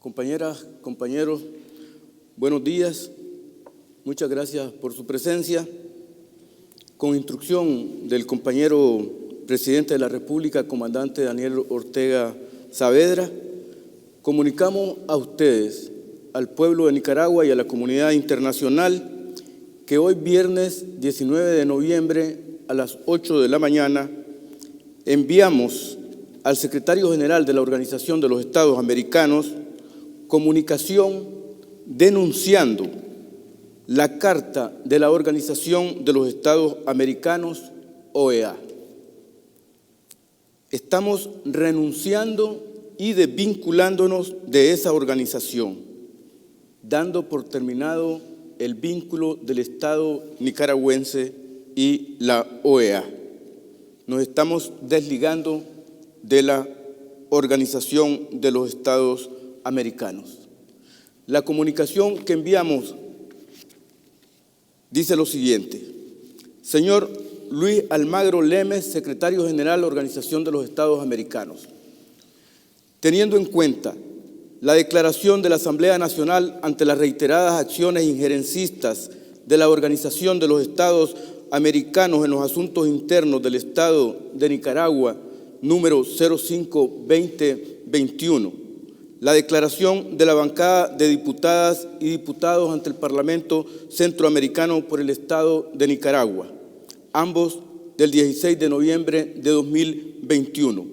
Compañeras, compañeros, buenos días. Muchas gracias por su presencia. Con instrucción del compañero presidente de la República, comandante Daniel Ortega Saavedra, comunicamos a ustedes, al pueblo de Nicaragua y a la comunidad internacional que hoy viernes 19 de noviembre a las 8 de la mañana enviamos al secretario general de la Organización de los Estados Americanos comunicación denunciando la Carta de la Organización de los Estados Americanos, OEA. Estamos renunciando y desvinculándonos de esa organización, dando por terminado el vínculo del Estado nicaragüense y la OEA. Nos estamos desligando de la Organización de los Estados Americanos. La comunicación que enviamos dice lo siguiente: señor Luis Almagro Lemes, secretario general de la Organización de los Estados Americanos, teniendo en cuenta la declaración de la Asamblea Nacional ante las reiteradas acciones injerencistas de la Organización de los Estados Americanos en los asuntos internos del Estado de Nicaragua, número 05-2021, la declaración de la bancada de diputadas y diputados ante el Parlamento Centroamericano por el Estado de Nicaragua, ambos del 16 de noviembre de 2021,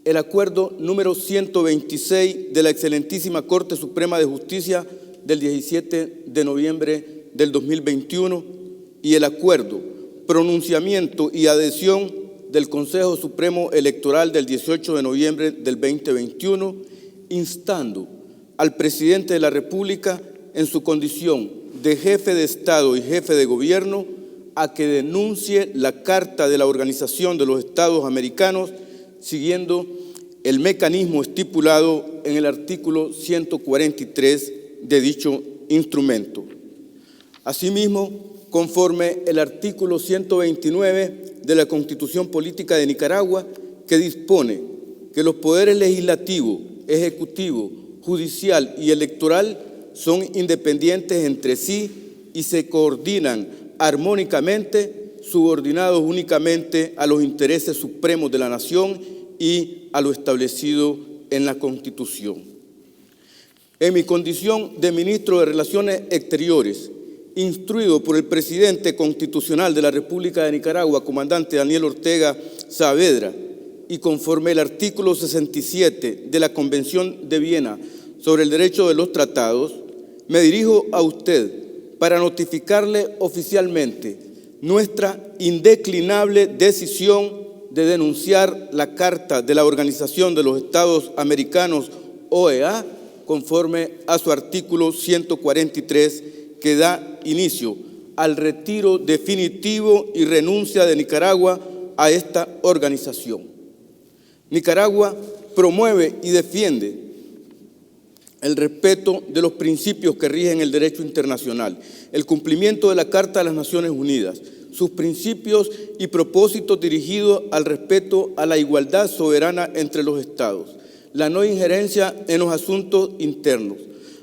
el acuerdo número 126 de la excelentísima Corte Suprema de Justicia del 17 de noviembre del 2021 y el acuerdo, pronunciamiento y adhesión del Consejo Supremo Electoral del 18 de noviembre del 2021, instando al presidente de la República en su condición de jefe de Estado y jefe de gobierno a que denuncie la Carta de la Organización de los Estados Americanos siguiendo el mecanismo estipulado en el artículo 143 de dicho instrumento. Asimismo, conforme el artículo 129 de la Constitución Política de Nicaragua, que dispone que los poderes legislativo, ejecutivo, judicial y electoral son independientes entre sí y se coordinan armónicamente, subordinados únicamente a los intereses supremos de la nación y a lo establecido en la Constitución. En mi condición de ministro de Relaciones Exteriores, instruido por el presidente constitucional de la República de Nicaragua, comandante Daniel Ortega Saavedra, y conforme el artículo 67 de la Convención de Viena sobre el derecho de los tratados, me dirijo a usted para notificarle oficialmente nuestra indeclinable decisión de denunciar la Carta de la Organización de los Estados Americanos, OEA, conforme a su artículo 143, que da inicio al retiro definitivo y renuncia de Nicaragua a esta organización. Nicaragua promueve y defiende el respeto de los principios que rigen el derecho internacional, el cumplimiento de la Carta de las Naciones Unidas, sus principios y propósitos dirigidos al respeto a la igualdad soberana entre los estados, la no injerencia en los asuntos internos,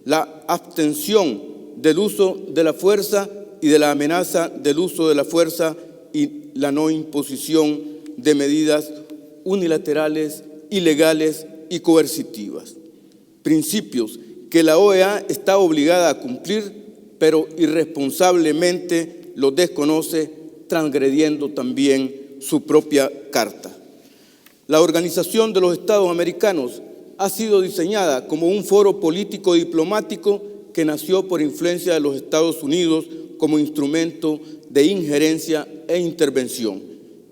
la abstención del uso de la fuerza y de la amenaza del uso de la fuerza y la no imposición de medidas unilaterales, ilegales y coercitivas. Principios que la OEA está obligada a cumplir, pero irresponsablemente los desconoce, transgrediendo también su propia carta. La Organización de los Estados Americanos ha sido diseñada como un foro político diplomático que nació por influencia de los Estados Unidos como instrumento de injerencia e intervención,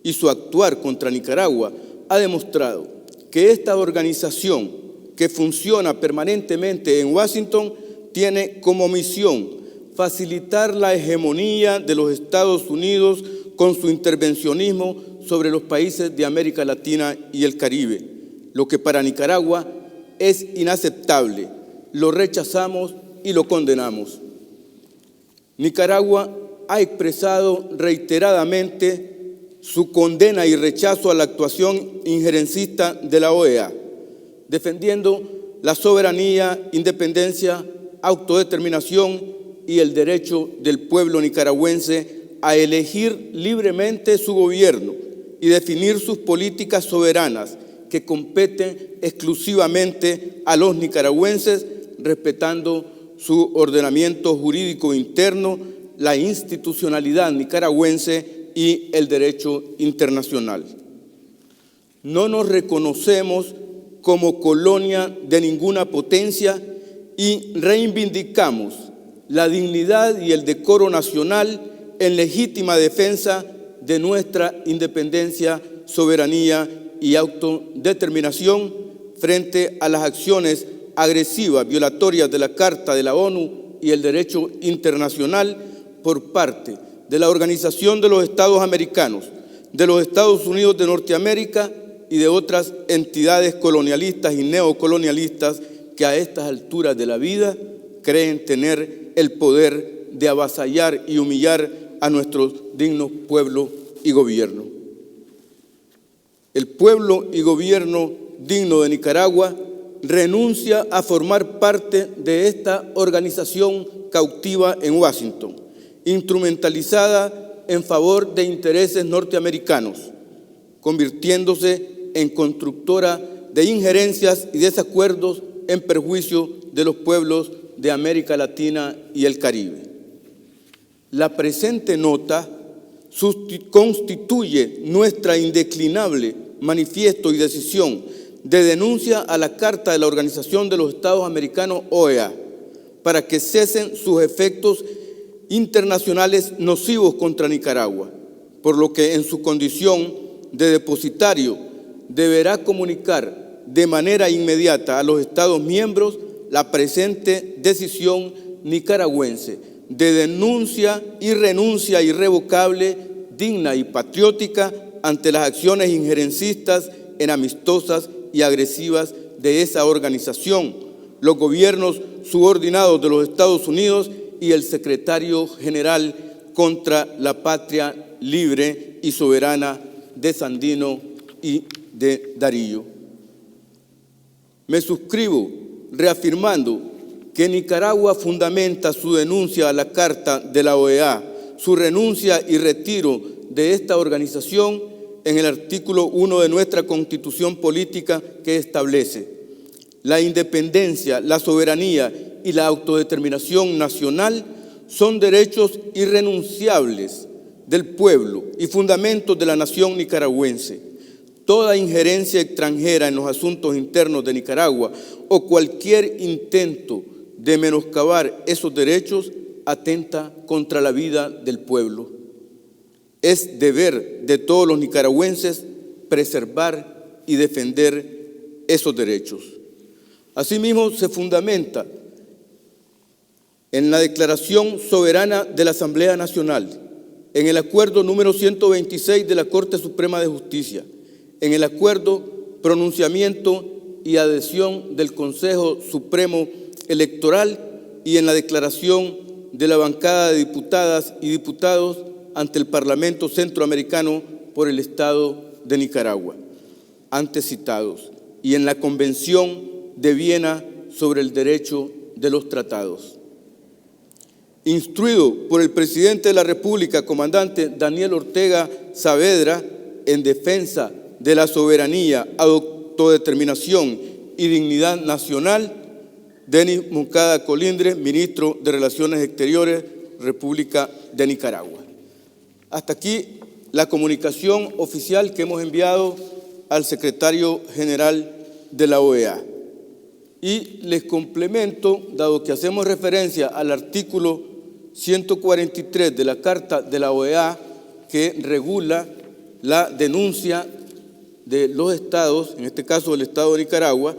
y su actuar contra Nicaragua ha demostrado que esta organización, que funciona permanentemente en Washington, tiene como misión facilitar la hegemonía de los Estados Unidos con su intervencionismo sobre los países de América Latina y el Caribe, lo que para Nicaragua es inaceptable. Lo rechazamos y lo condenamos. Nicaragua ha expresado reiteradamente su condena y rechazo a la actuación injerencista de la OEA, defendiendo la soberanía, independencia, autodeterminación y el derecho del pueblo nicaragüense a elegir libremente su gobierno y definir sus políticas soberanas que competen exclusivamente a los nicaragüenses, respetando su ordenamiento jurídico interno, la institucionalidad nicaragüense y el derecho internacional. No nos reconocemos como colonia de ninguna potencia y reivindicamos la dignidad y el decoro nacional en legítima defensa de nuestra independencia, soberanía y autodeterminación frente a las acciones agresivas, violatorias de la Carta de la ONU y el derecho internacional por parte de la Organización de los Estados Americanos, de los Estados Unidos de Norteamérica y de otras entidades colonialistas y neocolonialistas que a estas alturas de la vida creen tener el poder de avasallar y humillar a nuestros dignos pueblos y gobierno. El pueblo y gobierno digno de Nicaragua renuncia a formar parte de esta organización cautiva en Washington, instrumentalizada en favor de intereses norteamericanos, convirtiéndose en constructora de injerencias y desacuerdos en perjuicio de los pueblos de América Latina y el Caribe. La presente nota constituye nuestra indeclinable manifiesto y decisión de denuncia a la Carta de la Organización de los Estados Americanos, OEA, para que cesen sus efectos internacionales nocivos contra Nicaragua, por lo que en su condición de depositario deberá comunicar de manera inmediata a los Estados miembros la presente decisión nicaragüense de denuncia y renuncia irrevocable, digna y patriótica ante las acciones injerencistas, enamistosas y agresivas de esa organización, los gobiernos subordinados de los Estados Unidos y el secretario general contra la patria libre y soberana de Sandino y de Darío. Me suscribo reafirmando que Nicaragua fundamenta su denuncia a la Carta de la OEA, su renuncia y retiro de esta organización en el artículo 1 de nuestra Constitución Política, que establece la independencia, la soberanía y la autodeterminación nacional son derechos irrenunciables del pueblo y fundamentos de la nación nicaragüense. Toda injerencia extranjera en los asuntos internos de Nicaragua o cualquier intento de menoscabar esos derechos atenta contra la vida del pueblo. Es deber de todos los nicaragüenses preservar y defender esos derechos. Asimismo, se fundamenta en la Declaración Soberana de la Asamblea Nacional, en el Acuerdo número 126 de la Corte Suprema de Justicia, en el Acuerdo, pronunciamiento y adhesión del Consejo Supremo Electoral y en la declaración de la bancada de diputadas y diputados ante el Parlamento Centroamericano por el Estado de Nicaragua, antes citados, y en la Convención de Viena sobre el Derecho de los Tratados. Instruido por el presidente de la República, comandante Daniel Ortega Saavedra, en defensa de la soberanía, autodeterminación y dignidad nacional, Denis Moncada Colindres, ministro de Relaciones Exteriores, República de Nicaragua. Hasta aquí la comunicación oficial que hemos enviado al secretario general de la OEA. Y les complemento, dado que hacemos referencia al artículo 143 de la Carta de la OEA, que regula la denuncia de los estados, en este caso del Estado de Nicaragua,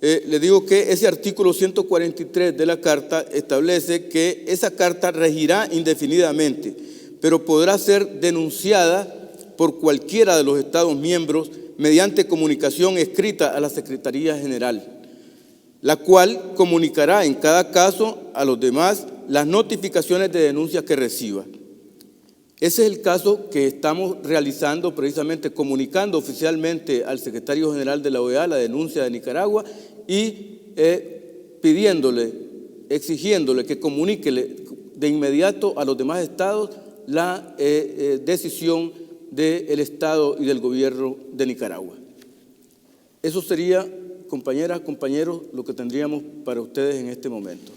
le digo que ese artículo 143 de la Carta establece que esa Carta regirá indefinidamente, pero podrá ser denunciada por cualquiera de los Estados miembros mediante comunicación escrita a la Secretaría General, la cual comunicará en cada caso a los demás las notificaciones de denuncia que reciba. Ese es el caso que estamos realizando, precisamente comunicando oficialmente al secretario general de la OEA la denuncia de Nicaragua y pidiéndole, exigiéndole que comunique de inmediato a los demás estados la decisión del Estado y del gobierno de Nicaragua. Eso sería, compañeras, compañeros, lo que tendríamos para ustedes en este momento.